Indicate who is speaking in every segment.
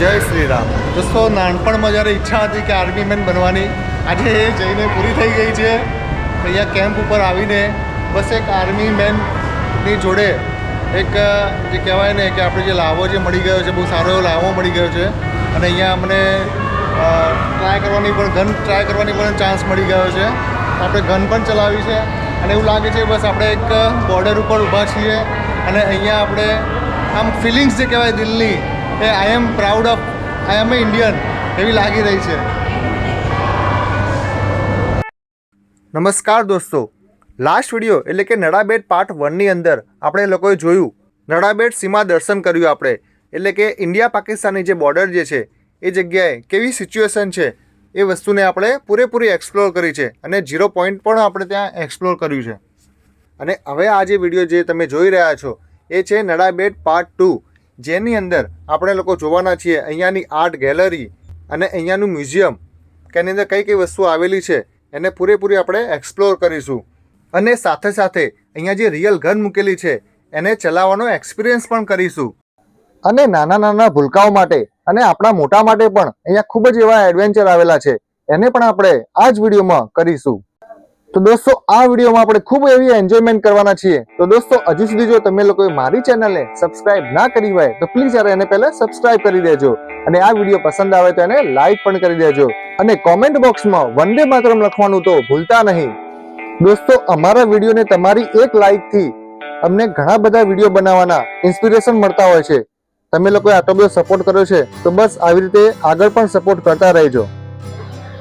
Speaker 1: જય શ્રી રામ. દોસ્તો, નાનપણમાં જ્યારે ઈચ્છા હતી કે આર્મી મેન બનવાની, આજે એ જઈને પૂરી થઈ ગઈ છે. અહીંયા કેમ્પ ઉપર આવીને બસ એક આર્મી મેનની જોડે એક જે કહેવાય ને કે આપણે જે લાવો જે મળી ગયો છે, બહુ સારો એવો લાવો મળી ગયો છે. અને અહીંયા અમને ગન ટ્રાય કરવાની પણ ચાન્સ મળી ગયો છે. આપણે ગન પણ ચલાવી છે અને એવું લાગે છે બસ આપણે એક બોર્ડર ઉપર ઊભા છીએ અને અહીંયા આપણે આમ ફિલિંગ્સ જે કહેવાય દિલની, એ I am proud of, I am a Indian એવી લાગી રહી છે. નમસ્કાર દોસ્તો, લાસ્ટ વિડીયો એટલે કે નડાબેટ પાર્ટ 1ની અંદર આપણે લોકોએ જોયું નડાબેટ સીમા દર્શન કર્યું આપણે, એટલે કે ઇન્ડિયા પાકિસ્તાનની જે બોર્ડર જે છે એ જગ્યાએ કેવી સિચ્યુએશન છે એ વસ્તુને આપણે પૂરેપૂરી એક્સપ્લોર કરી છે અને 0 પોઈન્ટ પણ આપણે ત્યાં એક્સપ્લોર કર્યું છે. અને હવે આ જે વિડીયો જે તમે જોઈ રહ્યા છો એ છે નડાબેટ પાર્ટ 2, જેની અંદર આપણે લોકો જોવાના છીએ અહીંયાની આર્ટ ગેલેરી અને અહીંયાનું મ્યુઝિયમ, કે એની અંદર કઈ કઈ વસ્તુઓ આવેલી છે એને પૂરેપૂરી આપણે એક્સપ્લોર કરીશું. અને સાથે સાથે અહીંયા જે રિયલ ગન મૂકેલી છે એને ચલાવવાનો એક્સપિરિયન્સ પણ કરીશું. અને નાના નાના ભૂલકાઓ માટે અને આપણા મોટા માટે પણ અહીંયા ખૂબ જ એવા એડવેન્ચર આવેલા છે, એને પણ આપણે આ જ વિડીયોમાં કરીશું. તો દોસ્તો, આ વિડીયોમાં આપણે ખૂબ એવી એન્જોયમેન્ટ કરવાના છીએ. તો દોસ્તો, હજુ સુધી જો તમે લોકોએ મારી ચેનલને સબસ્ક્રાઇબ ના કરી હોય તો પ્લીઝ યાર એને પહેલા સબસ્ક્રાઇબ કરી દેજો અને આ વિડીયો પસંદ આવે તો એને લાઈક પણ કરી દેજો અને કોમેન્ટ બોક્સમાં વંદે માતરમ લખવાનું તો ભૂલતા નહીં. દોસ્તો, અમારા વિડીયોને તમારી એક લાઈકથી અમને ઘણા બધા વિડીયો બનાવવાના ઇન્સ્પિરેશન મળતા હોય છે. તમે લોકોએ આટલો બધો સપોર્ટ કર્યો છે તો બસ આવી રીતે આગળ પણ સપોર્ટ કરતા રહેજો.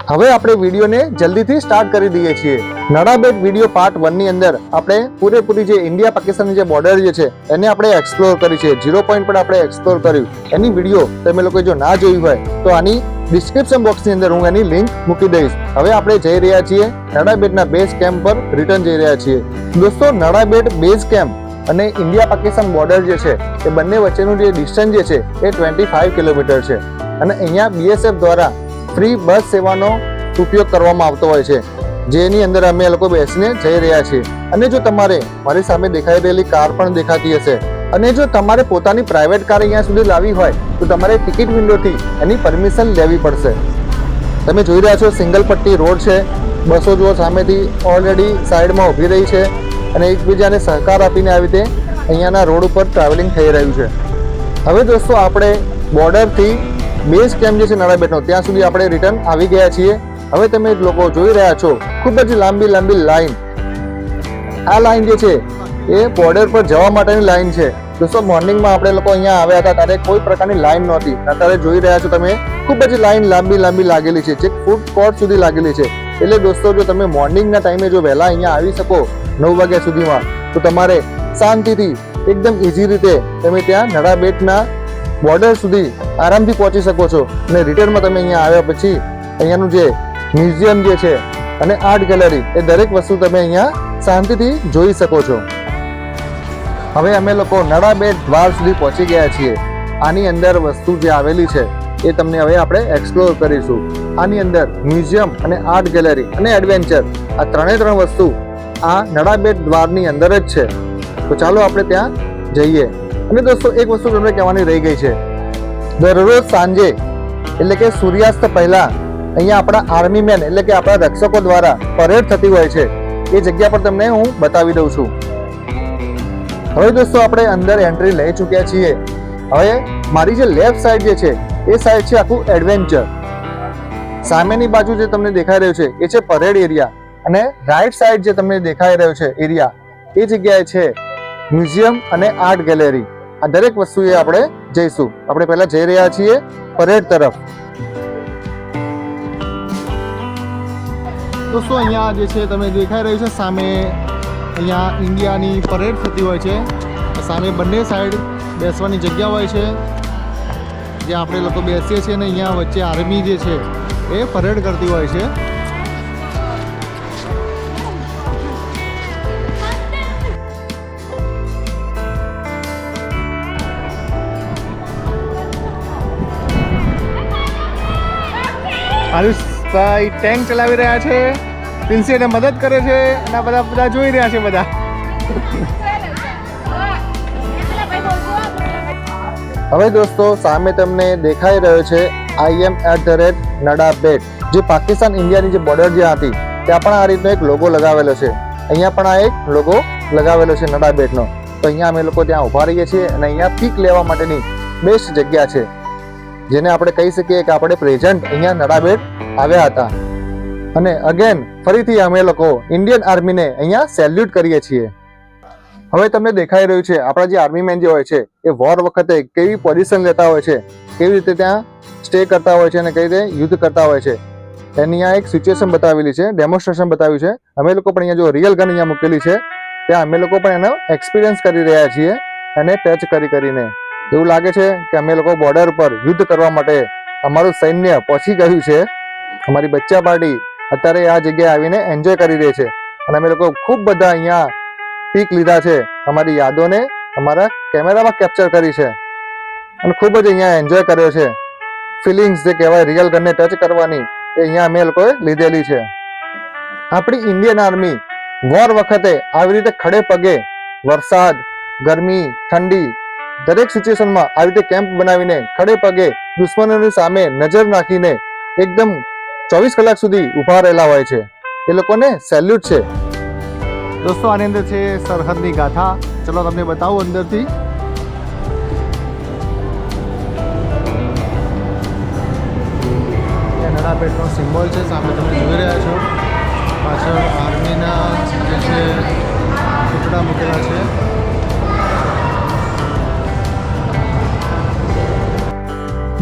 Speaker 1: હવે આપણે વિડીયોને જલ્દીથી સ્ટાર્ટ કરી દઈએ છીએ. નડાબેટ વિડીયો પાર્ટ 1ની અંદર આપણે પૂરેપૂરી જે ઇન્ડિયા પાકિસ્તાનની જે બોર્ડર જે છે એને આપણે એક્સપ્લોર કરી છે. 0 પોઈન્ટ પણ આપણે એક્સપ્લોર કર્યું. એની વિડીયો તમે લોકોએ જો ના જોઈ હોય તો આની ડિસ્ક્રિપ્શન બોક્સની અંદર હું એની લિંક મૂકી દઈશ. હવે આપણે જઈ રહ્યા છીએ નડાબેટના બેઝ કેમ્પ પર રિટર્ન જઈ રહ્યા છીએ. દોસ્તો, નડાબેટ બેઝ કેમ્પ અને ઇન્ડિયા પાકિસ્તાન બોર્ડર જે છે એ બંને વચ્ચેનું જે ડિસ્ટન્સ જે છે એ 25 કિલોમીટર છે અને અહીંયા BSF દ્વારા ફ્રી બસ સેવાનો ઉપયોગ કરવામાં આવતો હોય છે, જેની અંદર અમે લોકો બેસીને જઈ રહ્યા છીએ. અને જો તમારે મારી સામે દેખાઈ રહેલી કાર પણ દેખાતી હશે, અને જો તમારે પોતાની પ્રાઇવેટ કાર અહીંયા સુધી લાવી હોય તો તમારે ટિકિટ વિન્ડોથી એની પરમિશન લેવી પડશે. તમે જોઈ રહ્યા છો સિંગલ પટ્ટી રોડ છે. બસો જુઓ સામેથી ઓલરેડી સાઈડમાં ઊભી રહી છે અને એકબીજાને સહકાર આપીને આવી રીતે અહીંયાના રોડ ઉપર ટ્રાવેલિંગ થઈ રહ્યું છે. હવે દોસ્તો, આપણે બોર્ડરથી બેઝ કેમ્પ જે છે નડાબેટનો ત્યાં સુધી આપણે રિટર્ન આવી ગયા છીએ. હવે તમે લોકો જોઈ રહ્યા છો ખૂબ જ લાંબી લાઈન. આ લાઈન જે છે એ બોર્ડર પર જવા માટેની લાઈન છે. દોસ્તો, મોર્નિંગમાં આપણે લોકો અહીંયા આવ્યા હતા ત્યારે કોઈ પ્રકારની લાઈન નહોતી. અત્યારે જોઈ રહ્યા છો તમે ખૂબ જ લાઈન લાંબી લાગેલી છે, જે ફૂડ કોર્ટ સુધી લાગેલી છે. એટલે દોસ્તો, જો તમે મોર્નિંગના ટાઈમે જો વહેલા અહીંયા આવી શકો 9 વાગ્યા સુધીમાં તો તમારે શાંતિથી એકદમ ઇઝી રીતે તમે ત્યાં નડાબેટના બોર્ડર સુધી આરામથી પહોંચી શકો છો. અને રિટર્નમાં તમે અહીંયા આવ્યા પછી અહીંયાનું જે મ્યુઝિયમ જે છે અને આર્ટ ગેલેરી, એ દરેક વસ્તુ તમે અહીંયા શાંતિથી જોઈ શકો છો. હવે અમે લોકો નડાબેટ દ્વાર સુધી પહોંચી ગયા છીએ. આની અંદર વસ્તુ જે આવેલી છે એ તમને હવે આપણે એક્સપ્લોર કરીશું. આની અંદર મ્યુઝિયમ અને આર્ટ ગેલેરી અને એડવેન્ચર, આ ત્રણે વસ્તુ આ નડાબેટ દ્વારની અંદર જ છે. તો ચાલો આપણે ત્યાં જઈએ. અને દોસ્તો, એક વસ્તુ તમને કહેવાની રહી ગઈ છે. દરરોજ સાંજે એટલે કે સૂર્યાસ્ત પહેલા અહીંયા આપણા આર્મી મેન એટલે કે આપણા રક્ષકો દ્વારા પરેડ થતી હોય છે. એ જગ્યા પર તમને હું બતાવી દઉં છું. હવે દોસ્તો, આપણે અંદર એન્ટ્રી લઈ ચૂક્યા છીએ. હવે મારી જે લેફ્ટ સાઈડ જે છે એ સાઈડ છે આખું એડવેન્ચર. સામેની બાજુ જે તમને દેખાઈ રહ્યું છે એ છે પરેડ એરિયા અને રાઈટ સાઈડ જે તમને દેખાઈ રહ્યો છે એરિયા, એ જગ્યાએ છે મ્યુઝિયમ અને આર્ટ ગેલેરી. આ દરેક વસ્તુ એ આપણે જઈશું. આપણે પહેલા જઈ રહ્યા છીએ પરેડ તરફ. દોસ્તો, અહીંયા જે છે તમે દેખાઈ રહ્યું છે સામે અહીંયા ઇન્ડિયાની પરેડ થતી હોય છે. સામે બંને સાઈડ બેસવાની જગ્યા હોય છે જ્યાં આપણે લોકો બેસીએ છીએ અને અહીંયા વચ્ચે આર્મી જે છે એ પરેડ કરતી હોય છે. આયુષભાઈ ટેન્ક ચલાવી રહ્યા છે, પ્રિન્સીને મદદ કરે છે અને આ બધા જોઈ રહ્યા છે બધા. હવે દોસ્તો સામે તમને દેખાઈ રહ્યો છે IM@NADABET, જે પાકિસ્તાન ઇન્ડિયાની જે બોર્ડર જ્યાં હતી ત્યાં પણ આ રીતનો એક લોગો લગાવેલો છે. અહીંયા પણ આ એક લોગો લગાવેલો છે NADABET નો. તો અહીંયા અમે લોકો ત્યાં ઉભા રહીએ છીએ અને અહીંયા પીક લેવા માટેની બેસ્ટ જગ્યા છે, જેને આપણે કહી શકીએ કે આપણે પ્રેઝન્ટ અહીંયા NADABET આવ્યા હતા. અને અગેન ફરીથી અમે લોકો ઇન્ડિયન આર્મીને અહીંયા સેલ્યુટ કરીએ છીએ. હવે તમને દેખાઈ રહ્યું છે આપણા જે આર્મી મેન જે હોય છે એ વોર વખતે કેવી પોઝિશન લેતા હોય છે, કેવી રીતે ત્યાં સ્ટે કરતા હોય છે અને કઈ રીતે યુદ્ધ કરતા હોય છે, એની આ એક સિચ્યુએશન બતાવેલી છે, ડેમોન્સ્ટ્રેશન બતાવ્યું છે. અમે લોકો પણ અહીંયા જો રિયલ ગન અહીંયા મૂકેલી છે ત્યાં અમે લોકો પણ એનો એક્સપિરિયન્સ કરી રહ્યા છીએ અને ટચ કરીને એવું લાગે છે કે અમે લોકો બોર્ડર પર યુદ્ધ કરવા માટે અમારું સૈન્ય પહોંચી ગયું છે. અમારી બચ્ચા પાર્ટી અત્યારે આ જગ્યાએ આવીને એન્જોય કરી રહી છે અને અમે લોકો ખૂબ બધા અહીંયા પીક લીધા છે, અમારી યાદોને અમારા કેમેરામાં કેપ્ચર કરી છે અને ખૂબ જ અહીંયા એન્જોય કર્યો છે. ફિલિંગ્સ જે કહેવાય રિયલ ગનને ટચ કરવાની એ અહીંયા અમે લોકોએ લીધેલી છે. આપણી ઇન્ડિયન આર્મી વોર વખતે આવી રીતે ખડે પગે વરસાદ, ગરમી, ઠંડી દરેક સિચ્યુએશનમાં આવી રીતે કેમ્પ બનાવીને ખડે પગે દુશ્મનોની સામે નજર નાખીને એકદમ 24 કલાક સુધી ઊભા રહેલા હોય છે. એ લોકોને સેલ્યુટ છે. દોસ્તો આની અંદર છે સરહદની ગાથા. ચલો તમને બતાવું અંદરથી. NADABETનો સિમ્બોલ છે, સામે તમે જોઈ રહ્યા છો. પાછળ આર્મીના જે છે ટુકડા મૂકેલા છે.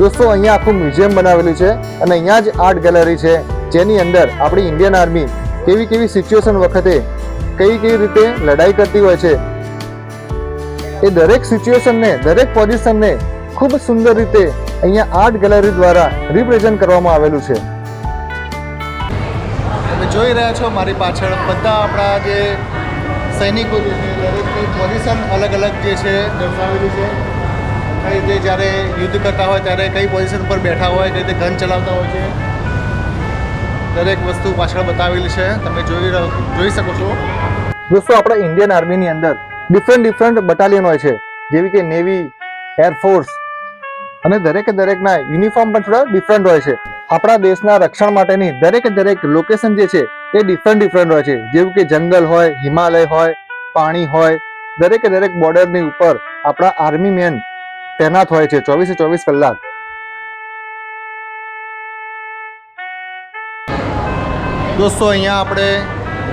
Speaker 1: દોસ્તો અહીંયા આખું મ્યુઝિયમ બનાવેલું છે અને અહીંયા જ આર્ટ ગેલેરી છે, જેની અંદર આપણી ઇન્ડિયન આર્મી કેવી કેવી સિચ્યુએશન વખતે કઈ રીતે લડાઈ કરતી હોય છે એ દરેક સિચ્યુએશનને, દરેક પોઝિશનને ખૂબ સુંદર રીતે અહીંયા આર્ટ ગેલેરી દ્વારા રિપ્રેઝન્ટ કરવામાં આવેલું છે. તમે જોઈ રહ્યા છો મારી પાછળ બધા આપણા જે સૈનિકો જે છે દરેકની પોઝિશન અલગ અલગ જે છે દર્શાવેલી છે. કઈ રીતે જ્યારે યુદ્ધ કરતા હોય ત્યારે કઈ પોઝિશન પર બેઠા હોય, કઈ રીતે ગન ચલાવતા હોય છે, દરેક વસ્તુ પાછળ બતાવેલી છે, તમે જોઈ શકો છો. દોસ્તો આપણા ઇન્ડિયન આર્મીની અંદર ડિફરન્ટ બટાલિયન હોય છે, જેવી કે નેવી, એરફોર્સ અને દરેકના યુનિફોર્મ પણ થોડા ડિફરન્ટ હોય છે. આપણા દેશના રક્ષણ માટેની દરેક લોકેશન જે છે એ ડિફરન્ટ હોય છે, જેવું કે જંગલ હોય, હિમાલય હોય, પાણી હોય, દરેક બોર્ડરની ઉપર આપણા આર્મી મેન તૈનાત હોય છે 24 કલાક. દોસ્તો અહીંયા આપણે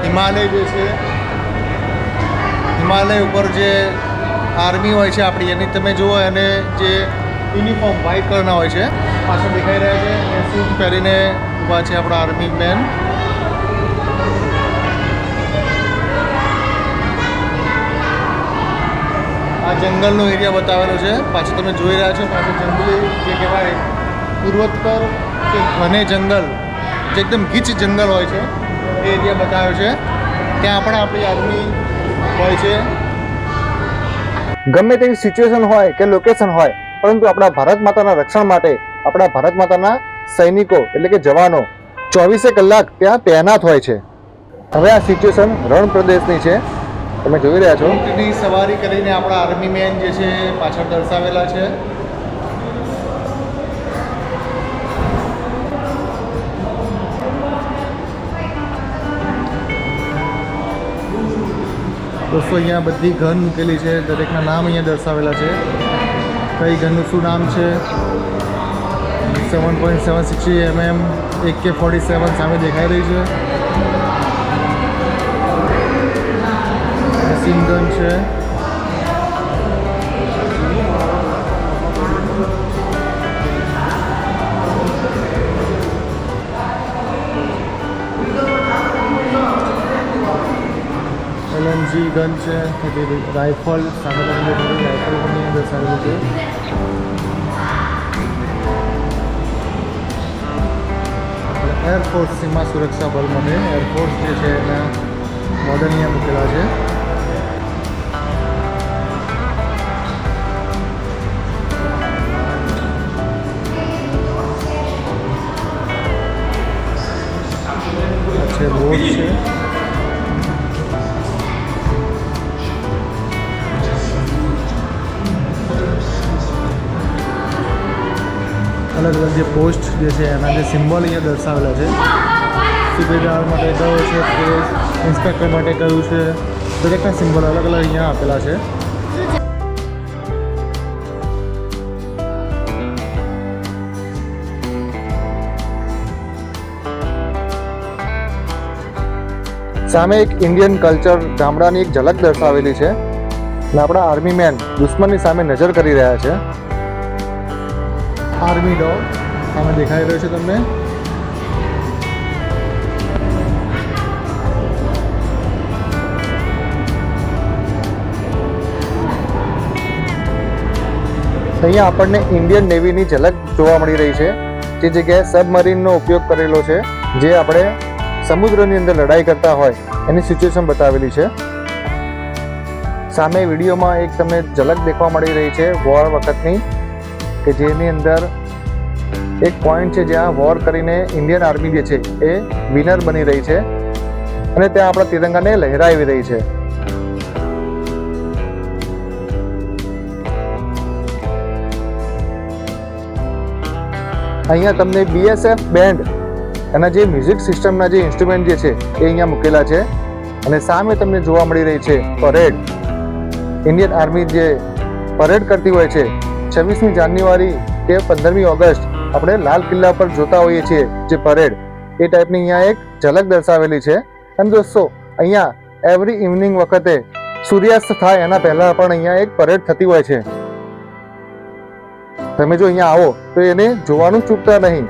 Speaker 1: હિમાલય જે છે, હિમાલય ઉપર જે આર્મી હોય છે આપણી, એની તમે જુઓ અને જે યુનિફોર્મ વ્હાઇટ કલરના હોય છે પાછળ દેખાઈ રહ્યા છે, એ શૂટ પહેરીને ઊભા છે આપણા આર્મી મેન. આ જંગલનો એરિયા બતાવેલો છે. પાછળ તમે જોઈ રહ્યા છો પાછળ જંગલી જે કહેવાય પૂર્વોત્તર કે ઘને જંગલ, જે એકદમ ગીચ જંગલ હોય છે એ એરિયા બતાવ્યો છે. ત્યાં પણ આપણી આર્મી હોય છે. ગમે તેવી સિચ્યુએશન હોય કે લોકેશન હોય, પરંતુ આપણા ભારત માતાના રક્ષણ માટે આપણા ભારત માતાના સૈનિકો એટલે કે જવાનો 24 કલાક ત્યાં તૈનાત હોય છે. હવે આ સિચ્યુએશન રણ પ્રદેશની છે, તમે જોઈ રહ્યા છો. ઊંટની સવારી કરીને આપણા આર્મી મેન જે છે પાછળ દર્શાવેલા છે. દોસ્તો અહીંયા બધી ગન મૂકેલી છે, દરેકના નામ અહીંયા દર્શાવેલા છે. કઈ ગનનું શું નામ છે. 7.760 mm AK-47 સામે દેખાઈ રહી છે. મશીન ગન છે. LMG ગન છે. રાઇફલ સામે રાઇફલ પણ દર્શાવેલું છે. એરફોર્સ સીમા સુરક્ષા બળ માટે એરફોર્સ જે છે એના મોડલ અહીંયા મૂકેલા છે. રોડ છે.
Speaker 2: અલગ અલગ જે પોસ્ટ જે છે એના જે સિમ્બોલ અહીંયા દર્શાવેલા છે. સુબેદાર માટે કયો છે, પોસ્ટ ઇન્સ્પેક્ટર માટે કયું છે, દરેકના સિમ્બોલ અલગ અલગ અહીંયા આપેલા છે.
Speaker 1: સામે એક ઇન્ડિયન કલ્ચર ગામડાની એક ઝલક દર્શાવેલી છે અને આપણા આર્મી મેન દુશ્મનની સામે નજર કરી રહ્યા છે.
Speaker 2: આર્મી ડોગ સામે દેખાઈ રહ્યો છે તમને.
Speaker 1: અહીંયા આપણને ઇન્ડિયન નેવીની ઝલક જોવા મળી રહી છે. જે જગ્યાએ સબમરીનનો ઉપયોગ કરેલો છે, જે આપણે સમુદ્રની અંદર લડાઈ કરતા હોય એની સિચ્યુએશન બતાવેલી છે. સામે વિડીયોમાં એક તમને ઝલક દેખવા મળી રહી છે વોર વખતની, કે જેની અંદર એક પોઈન્ટ છે જ્યાં વોર કરીને ઇન્ડિયન આર્મી જે છે એ વિનર બની રહી છે અને ત્યાં આપણા તિરંગાને લહેરાવી રહી છે. અહીંયા તમને BSF બેન્ડ એના જે મ્યુઝિક સિસ્ટમના જે ઇન્સ્ટ્રુમેન્ટ જે છે એ અહીંયા મૂકેલા છે અને સામે તમને જોવા મળી રહી છે પરેડ. ઇન્ડિયન આર્મી જે પરેડ કરતી હોય છે 26મી જાન્યુઆરી કે 15મી ઓગસ્ટ આપણે લાલ કિલ્લા પર જોતા હોઈએ છીએ જે પરેડ, એ ટાઈપની અહીંયા એક ઝલક દર્શાવેલી છે. અને દોસ્તો અહીંયા એવરી ઇવનિંગ વખતે સૂર્યાસ્ત થાય એના પહેલા પણ અહીંયા એક પરેડ થતી હોય છે. તમે જો અહીંયા આવો તો એને જોવાનું ચૂકતા નહીં.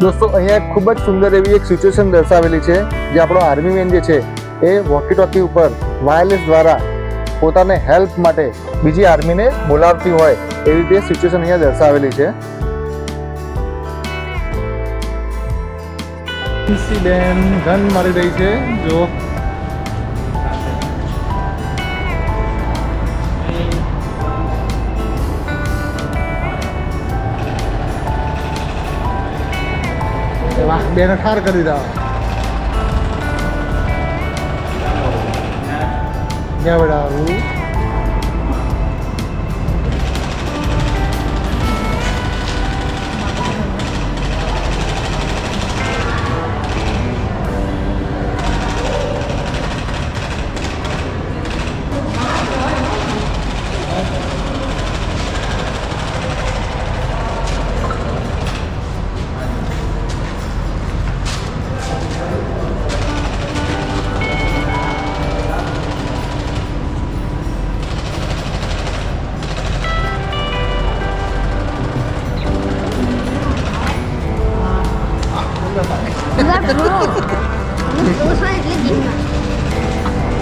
Speaker 1: દોસ્તો અહીંયા ખૂબ જ સુંદર એવી એક સિચ્યુએશન દર્શાવેલી છે, જે આપણો આર્મી મેન જે છે એ વોકી ટોકી ઉપર વાયરલેસ દ્વારા પોતાને હેલ્પ માટે બીજી આર્મીને બોલાવતી હોય એવી રીતે સિચ્યુએશન અહીંયા દર્શાવેલી છે.
Speaker 2: બેન ગન મારી રહી છે. જો બેને ઠાર કરી દીધા. ક્યાં બેટા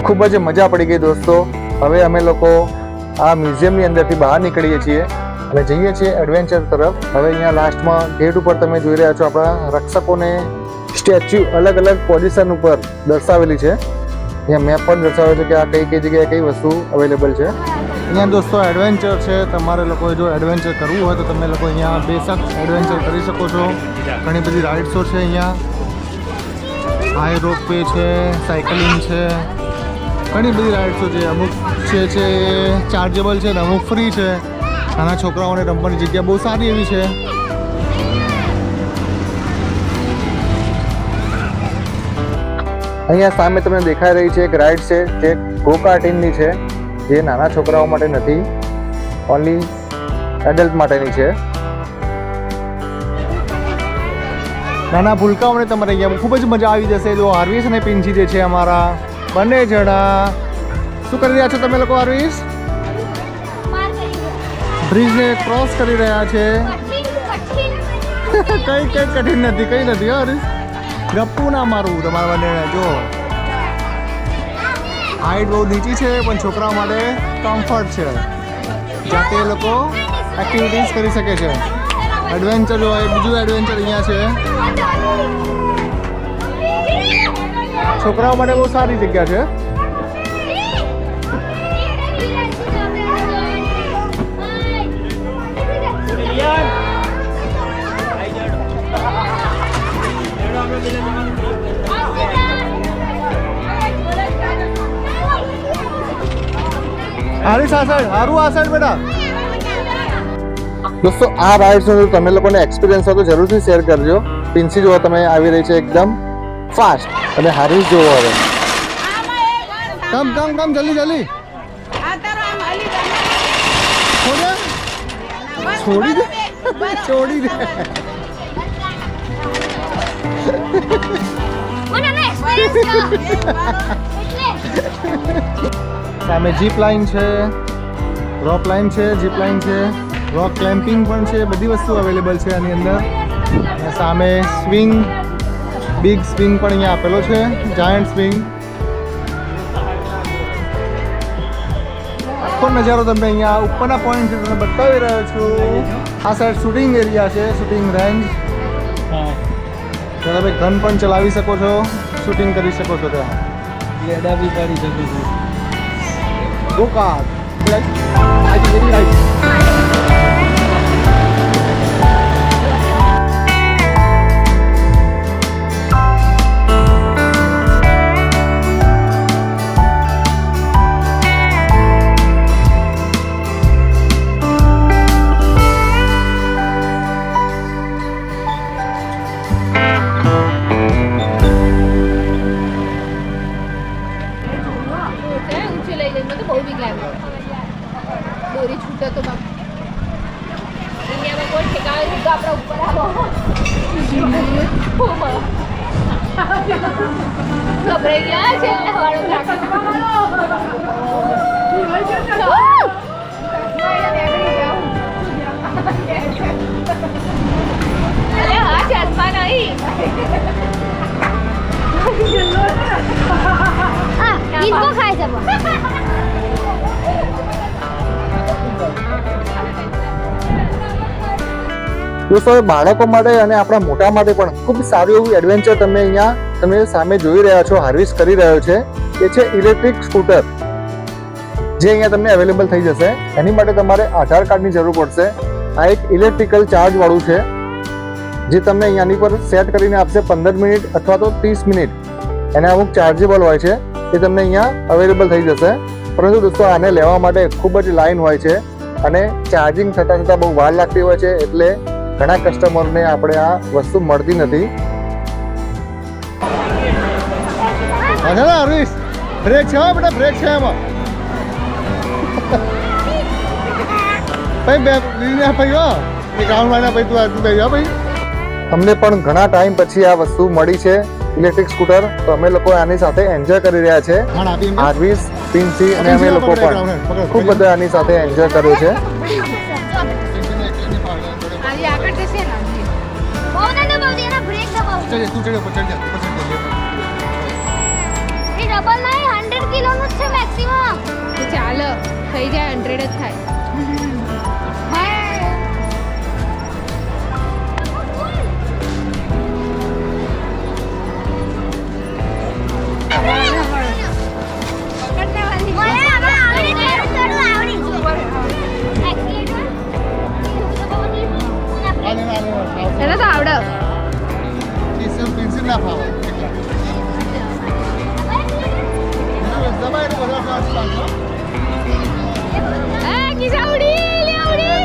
Speaker 1: ખૂબ જ મજા પડી ગઈ દોસ્તો. હવે અમે લોકો આ મ્યુઝિયમની અંદરથી બહાર નીકળીએ છીએ અને જઈએ છીએ એડવેન્ચર તરફ. હવે અહીંયા લાસ્ટમાં ગેટ ઉપર તમે જોઈ રહ્યા છો આપણા રક્ષકોને સ્ટેચ્યુ અલગ અલગ પોઝિશન ઉપર દર્શાવેલી છે. અહીંયા મેપ પણ દર્શાવે છે કે આ કઈ કઈ જગ્યાએ કઈ વસ્તુ અવેલેબલ છે.
Speaker 2: અહીંયા દોસ્તો એડવેન્ચર છે. તમારે લોકોએ જો એડવેન્ચર કરવું હોય તો તમે લોકો અહીંયા બેશક એડવેન્ચર કરી શકો છો. ઘણી બધી રાઇડ્સો છે અહીંયા. હાઈ રોપ વે છે, સાયકલિંગ છે, ઘણી બધી રાઇડ્સો છે. અમુક છે એ ચાર્જેબલ છે ને અમુક ફ્રી છે. નાના છોકરાઓને રમવાની જગ્યા બહુ સારી એવી છે.
Speaker 1: અહીંયા સામે તમને દેખાઈ રહી છે એક રાઇડ છે જે ગો કાર્ટિંગની છે, જે નાના છોકરાઓ માટે નથી, ઓનલી એડલ્ટ માટેની છે.
Speaker 2: નાના ભૂલકાઓને તમારે અહીંયા ખૂબ જ મજા આવી જશે. જો આરવીસ અને પિંછી જે છે અમારા બંને જણા શું કરી રહ્યા છો તમે લોકો? આરવીસ બ્રિજને ક્રોસ કરી રહ્યા છે. કઈ કઠિન નથી, કઈ નથી. આરવીસ ગપ્પુ ના મારવું તમારા બંને. જો હાઈટ બહુ નીચી છે પણ છોકરાઓ માટે કમ્ફર્ટ છે, જાતે એ લોકો એક્ટિવિટીઝ કરી શકે છે. એડવેન્ચર જો બીજું એડવેન્ચર અહીંયા છે. છોકરાઓ માટે બહુ સારી જગ્યા છે. હારીશ આ સાઈડ, હારું આ સાઈડ બેટા.
Speaker 1: દોસ્તો આ રાઇડ્સનો જો તમે લોકોને એક્સપિરિયન્સ હોય તો જરૂરથી શેર કરજો. પિન્સી જો તમે આવી રહી છે એકદમ ફાસ્ટ અને હારીશ જોવો હવે.
Speaker 2: કમ જલ્દી જલ્દી. છોડી દે છોડી દે. સામે જીપ લાઇન છે, રોપ લાઇન છે, જીપ લાઇન છે, રોક ક્લેમ્પિંગ પણ છે. બધી વસ્તુ અવેલેબલ છે આની અંદર. અને સામે સ્વિંગ, બિગ સ્વિંગ પણ અહીંયા આપેલો છે, જાયન્ટ સ્વિંગ. આખો નજારો તમને અહીંયા ઉપરના પોઈન્ટથી તમને બતાવી રહ્યો છું. આ સાઈડ શૂટિંગ એરિયા છે, શૂટિંગ રેન્જ. ત્યાં તમે ગન પણ ચલાવી શકો છો, શૂટિંગ કરી શકો છો. ત્યાં
Speaker 3: લેડા બી પાડી શકું છું.
Speaker 2: Go cart very nice.
Speaker 4: દોરી છૂટે તો બાપ દુનિયામાં કોઈ ઠેકાણે તો આપણા ઉપર આવો ગભરાઈ ગયા છે હવાડો અરે હા ચશ્મા નહીં
Speaker 5: इनको खाए सब
Speaker 1: દોસ્તો બાળકો માટે અને આપણા મોટા માટે પણ ખૂબ સારું એવું એડવેન્ચર તમે સામે જોઈ રહ્યા છો. હાર્વિસ કરી રહ્યો છે એ છે ઇલેક્ટ્રિક સ્કૂટર, જે અહીંયા તમને અવેલેબલ થઈ જશે. એની માટે તમારે આધાર કાર્ડની જરૂર પડશે. આ એક ઇલેક્ટ્રિકલ ચાર્જ વાળું છે, જે તમને અહીંયાની પર સેટ કરીને આપશે 15 મિનિટ અથવા તો 30 મિનિટ. એને અમુક ચાર્જેબલ હોય છે, એ તમને અહીંયા અવેલેબલ થઈ જશે. પરંતુ દોસ્તો આને લેવા માટે ખૂબ જ લાઈન હોય છે અને ચાર્જિંગ થતાં બહુ વાર લાગતી હોય છે, એટલે ઘણા કસ્ટમરને આપણે આ વસ્તુ મળતી નથી.
Speaker 2: હાર્વિસ બ્રેક છે બેટા, બ્રેક છે એમાં. ભાઈ બે લીને ભાઈ હો એક રાઉન્ડ માર્યા ભાઈ. તું બે ભાઈ.
Speaker 1: અમને પણ ઘણા ટાઈમ પછી આ વસ્તુ મળી છે, ઇલેક્ટ્રિક સ્કૂટર. તો અમે લોકો આની સાથે એન્જોય કરી રહ્યા છે. હાર્વિસ, પિન્સી અને અમે લોકો પણ ખૂબ બધા આની સાથે એન્જોય કર્યો છે.
Speaker 4: આજે આગળ જશે ને
Speaker 5: बहुत है ना ब्रेक दबाओ
Speaker 2: તું ચડે ઉપર ચડ જા.
Speaker 5: ये डबल नहीं 100 किलो નું છે મેક્સિમમ
Speaker 4: તો ચાલો થઈ જાય 100 જ થાય એને તો આવડે
Speaker 2: પિન્સી ના ફાવે.
Speaker 4: કિસા ઉડી લે ઉડી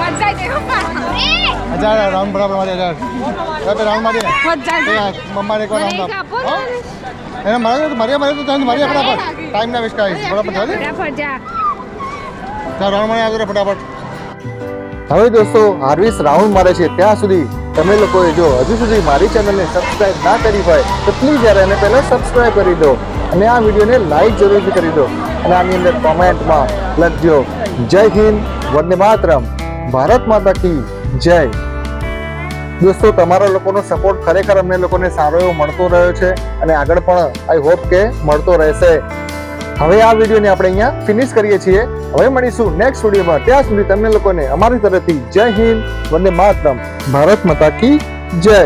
Speaker 4: મજા જાય
Speaker 2: હજાર રાઉન્ડ બરાબર મારી 1000 રાઉન્ડ મારી
Speaker 4: મજા જાય
Speaker 2: મમ્માને એક વાર રાઉન્ડ
Speaker 4: એક આપો
Speaker 2: આપ. એને મારે તો મારી ફટાફટ ટાઈમ ના વેસ્ટ કરીશ. બરાબર ચાલે
Speaker 4: ફટાફટ જા
Speaker 2: રાઉન્ડ મારી આગળ ફટાફટ.
Speaker 1: હવે દોસ્તો હાર્વિસ રાઉન્ડ મારે છે ત્યાં સુધી તમે લોકોએ જો હજુ સુધી મારી ચેનલને સબસ્ક્રાઇબ ના કરી હોય તો પ્લીઝ યાર એને પહેલાં સબસ્ક્રાઇબ કરી દો અને આ વિડીયોને લાઈક જરૂરથી કરી દો. અને આની અંદર કોમેન્ટમાં લખજો જય હિન્દ, વંદે માતરમ, ભારત માતા કી જય. દોસ્તો તમારા લોકોનો સપોર્ટ ખરેખર અમને લોકોને સારો એવો મળતો રહ્યો છે અને આગળ પણ આઈ હોપ કે મળતો રહેશે. હવે આ વિડીયોને આપણે અહીંયા ફિનિશ કરીએ છીએ. હવે મળીશું નેક્સ્ટ વિડીયોમાં. ત્યાં સુધી તમને લોકોને અમારી તરફથી જય હિન્દ, વંદે માતરમ, ભારત માતા કી જય.